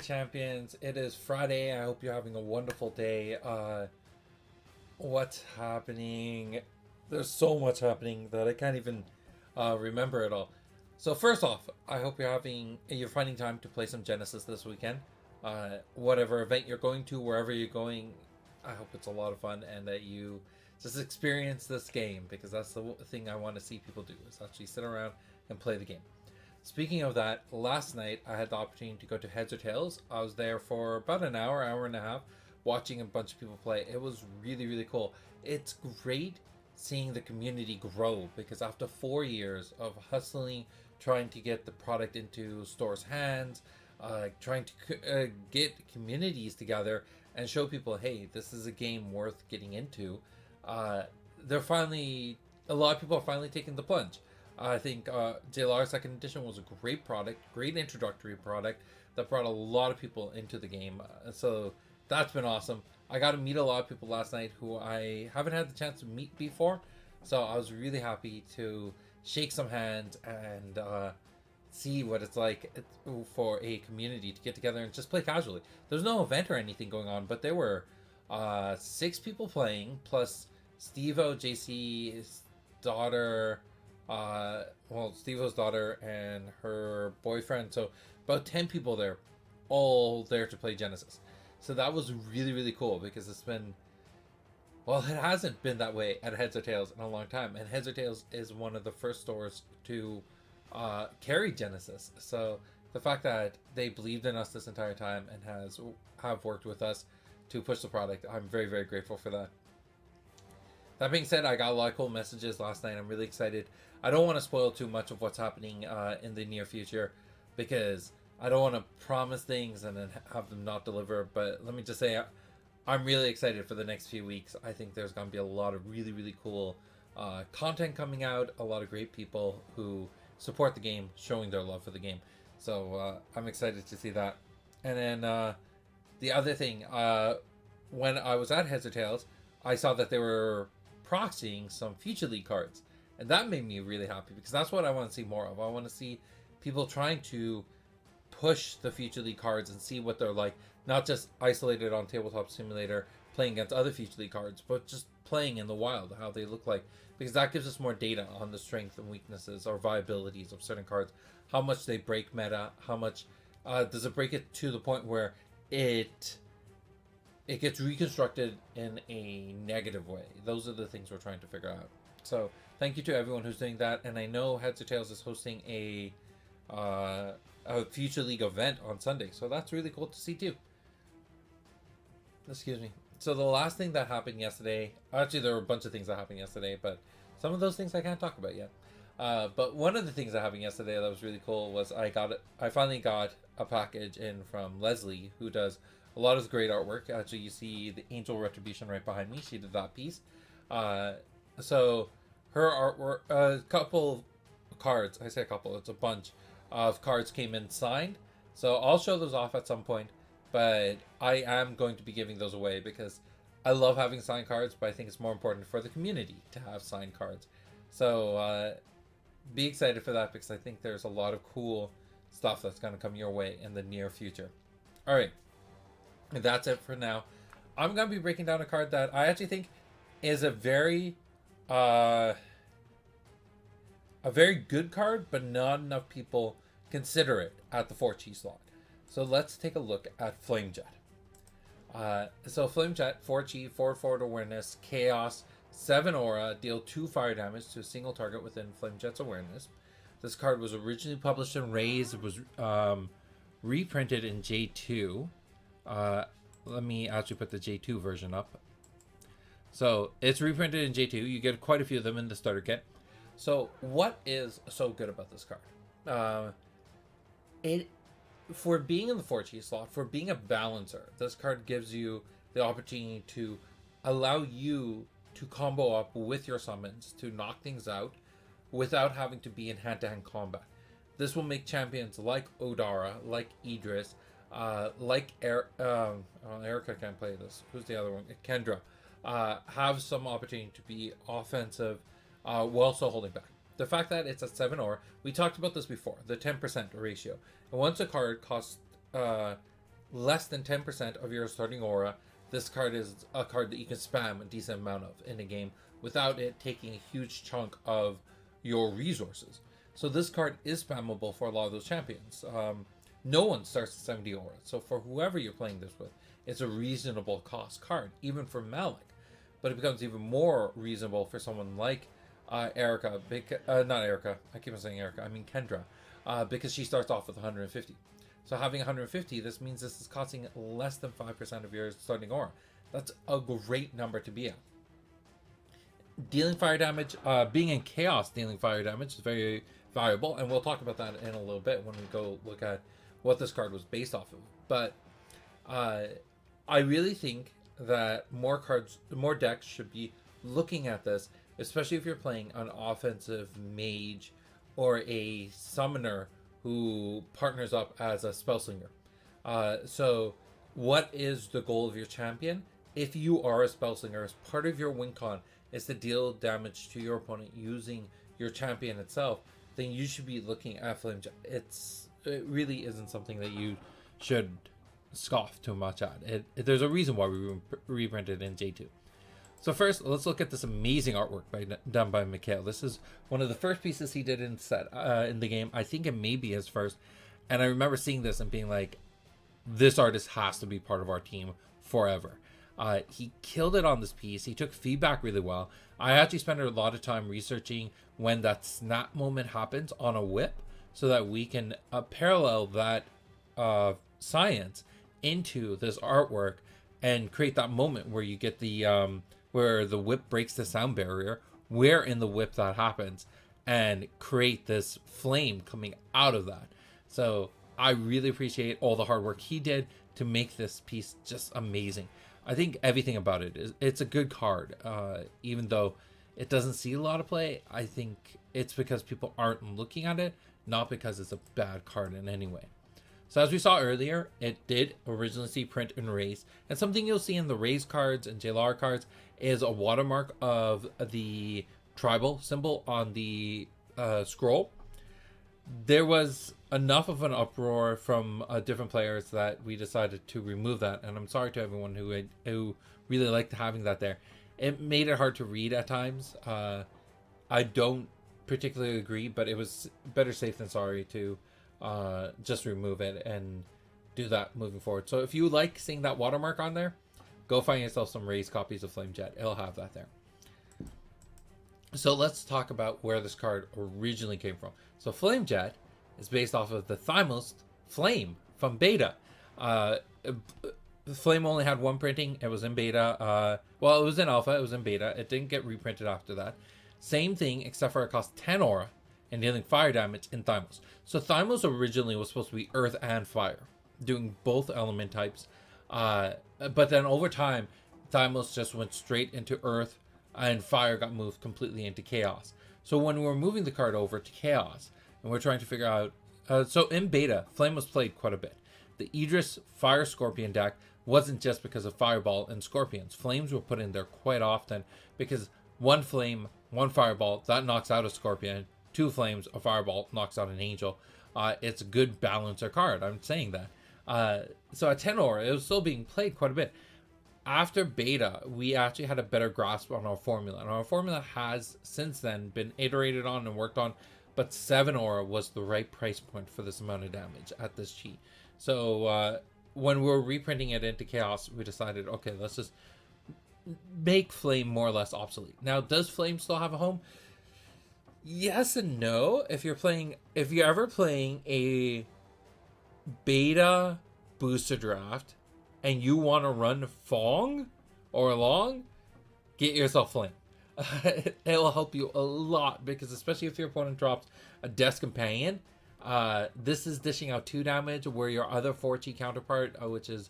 champions. It is Friday. I hope you're having a wonderful day. What's happening? There's so much happening that I can't even remember it all. So first off, I hope you're finding time to play some Genesis this weekend. Whatever event you're going to, wherever you're going, I hope it's a lot of fun and that you just experience this game, because that's the thing I want to see people do, is actually sit around and play the game. Speaking of that, last night I had the opportunity to go to Heads or Tails. I was there for about an hour and a half, watching a bunch of people play. It was really, really cool. It's great seeing the community grow, because after 4 years of hustling, trying to get the product into stores' hands, trying to get communities together and show people, hey, this is a game worth getting into, a lot of people are finally taking the plunge. I think JLR Second Edition was a great product, great introductory product that brought a lot of people into the game. So that's been awesome. I got to meet a lot of people last night who I haven't had the chance to meet before. So I was really happy to shake some hands and see what it's like for a community to get together and just play casually. There's no event or anything going on, but there were 6 people playing, plus Steve-O, JC's daughter, Steve-O's daughter and her boyfriend. So about 10 people there, all there to play Genesis. So that was really, really cool, because it hasn't been that way at Heads or Tails in a long time. And Heads or Tails is one of the first stores to carry Genesis. So the fact that they believed in us this entire time and have worked with us to push the product, I'm very, very grateful for that. That being said, I got a lot of cool messages last night. I'm really excited. I don't want to spoil too much of what's happening in the near future, because I don't want to promise things and then have them not deliver. But let me just say, I'm really excited for the next few weeks. I think there's going to be a lot of really, really cool content coming out. A lot of great people who support the game, showing their love for the game. So I'm excited to see that. And then the other thing, when I was at Heads or Tails, I saw that they were proxying some Future League cards, and that made me really happy, because that's what I want to see more of. I want to see people trying to push the Future League cards and see what they're like, not just isolated on Tabletop Simulator playing against other Future League cards, but just playing in the wild, how they look like, because that gives us more data on the strengths and weaknesses or viabilities of certain cards, how much they break meta, how much does it break it to the point where it gets reconstructed in a negative way. Those are the things we're trying to figure out. So thank you to everyone who's doing that. And I know Heads or Tails is hosting a Future League event on Sunday, so that's really cool to see too. Excuse me. So the last thing that happened yesterday, actually there were a bunch of things that happened yesterday, but some of those things I can't talk about yet. But one of the things that happened yesterday that was really cool was I finally got a package in from Leslie, who does a lot of great artwork. Actually, you see the Angel Retribution right behind me. She did that piece. So her artwork, a couple cards, I say a couple, it's a bunch of cards came in signed. So I'll show those off at some point, but I am going to be giving those away, because I love having signed cards, but I think it's more important for the community to have signed cards. So be excited for that, because I think there's a lot of cool stuff that's going to come your way in the near future. All right. And that's it for now. I'm going to be breaking down a card that I actually think is a very good card, but not enough people consider it at the 4-chi slot. So let's take a look at Flamejet. So Flamejet, 4-chi, 4/4 awareness, chaos, 7 aura, deal 2 fire damage to a single target within Flamejet's awareness. This card was originally published in Rays. It was reprinted in J2. Let me actually put the J2 version up. So it's reprinted in J2. You get quite a few of them in the starter kit. So what is so good about this card? For being in the 4-chi slot, for being a balancer, this card gives you the opportunity to allow you to combo up with your summons to knock things out without having to be in hand-to-hand combat. This will make champions like Odara, like Idris, like Erica can't play this. Who's the other one? Kendra. Have some opportunity to be offensive while also holding back. The fact that it's a 7 or, we talked about this before, the 10% ratio. And once a card costs less than 10% of your starting aura, this card is a card that you can spam a decent amount of in a game without it taking a huge chunk of your resources. So this card is spammable for a lot of those champions. No one starts at 70 aura, so for whoever you're playing this with, it's a reasonable cost card, even for Malik. But it becomes even more reasonable for someone like Erica, not Erica, I keep on saying Erica, I mean Kendra, because she starts off with 150. So having 150, this means this is costing less than 5% of your starting aura. That's a great number to be at. Dealing fire damage, being in chaos dealing fire damage is very valuable, and we'll talk about that in a little bit when we go look at what this card was based off of. But I really think that more decks should be looking at this, especially if you're playing an offensive mage or a summoner who partners up as a spellslinger. So what is the goal of your champion? If you are a spellslinger, as part of your win con is to deal damage to your opponent using your champion itself, then you should be looking at Flame Jet. It really isn't something that you should scoff too much at. There's a reason why we reprinted in J2. So first, let's look at this amazing artwork done by Mikhail. This is one of the first pieces he did in the game. I think it may be his first. And I remember seeing this and being like, this artist has to be part of our team forever. He killed it on this piece. He took feedback really well. I actually spent a lot of time researching when that snap moment happens on a whip so that we can parallel that science into this artwork and create that moment where you get the where the whip breaks the sound barrier, where in the whip that happens, and create this flame coming out of that. So I really appreciate all the hard work he did to make this piece just amazing. I think everything about it's a good card. Even though it doesn't see a lot of play, I think it's because people aren't looking at it, not because it's a bad card in any way. So as we saw earlier, it did originally see print and raise. And something you'll see in the raise cards and JLR cards is a watermark of the tribal symbol on the scroll. There was enough of an uproar from different players that we decided to remove that. And I'm sorry to everyone who really liked having that there. It made it hard to read at times. I don't particularly agree, but it was better safe than sorry to just remove it and do that moving forward. So if you like seeing that watermark on there, go find yourself some raised copies of Flame Jet. It'll have that there. So let's talk about where this card originally came from. So Flame Jet is based off of the Thymos Flame from Beta. Flame only had one printing. It was in Beta. Well, it was in Alpha. It was in Beta. It didn't get reprinted after that. Same thing, except for it cost 10 aura and dealing fire damage in Thymos. So Thymos originally was supposed to be Earth and Fire, doing both element types. But then over time, Thymos just went straight into Earth, and Fire got moved completely into Chaos. So when we were moving the card over to Chaos, and we're trying to figure out... so in Beta, Flame was played quite a bit. The Idris Fire Scorpion deck wasn't just because of Fireball and Scorpions. Flames were put in there quite often because one Flame, one Fireball, that knocks out a Scorpion. Two Flames, a Fireball knocks out an Angel. It's a good balancer card. I'm saying that. So at 10 aura, it was still being played quite a bit. After Beta, we actually had a better grasp on our formula. And our formula has since then been iterated on and worked on. But 7 aura was the right price point for this amount of damage at this cheat. So when we were reprinting it into Chaos, we decided, okay, let's just make Flame more or less obsolete. Now, does Flame still have a home? Yes and no. If you're ever playing a Beta booster draft and you want to run Fong or Long, get yourself Flame. It will help you a lot, because especially if your opponent drops a Death Companion, this is dishing out 2 damage, where your other 4-chi counterpart, which is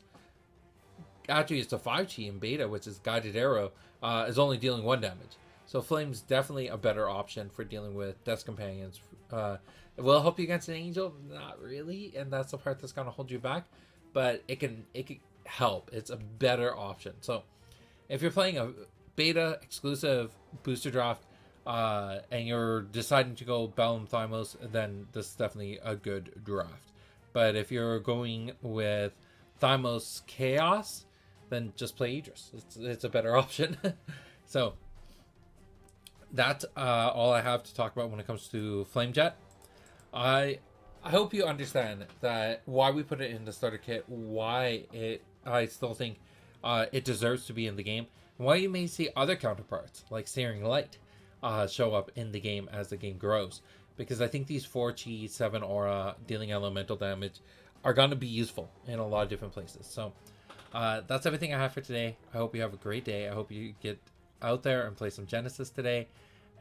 actually it's a 5-chi in Beta, which is Guided Arrow, is only dealing 1 damage. So Flame's definitely a better option for dealing with Death Companions. It will help you against an Angel, not really, and that's the part that's going to hold you back. But it can help. It's a better option. So if you're playing a Beta exclusive booster draft and you're deciding to go Bellum Thymos, then this is definitely a good draft. But if you're going with Thymos Chaos, then just play Idris. It's a better option. So that's all I have to talk about when it comes to Flamejet. I hope you understand that why we put it in the starter kit, why I still think it deserves to be in the game, and why you may see other counterparts like Searing Light show up in the game as the game grows. Because I think these 4 chi 7 aura dealing elemental damage are going to be useful in a lot of different places. So that's everything I have for today. I hope you have a great day. I hope you get out there and play some Genesis today.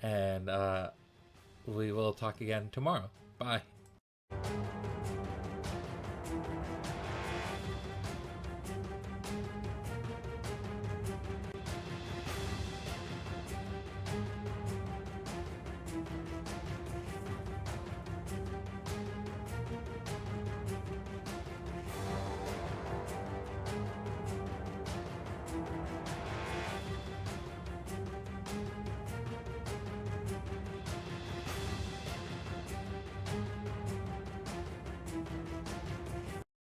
And we will talk again tomorrow. Bye.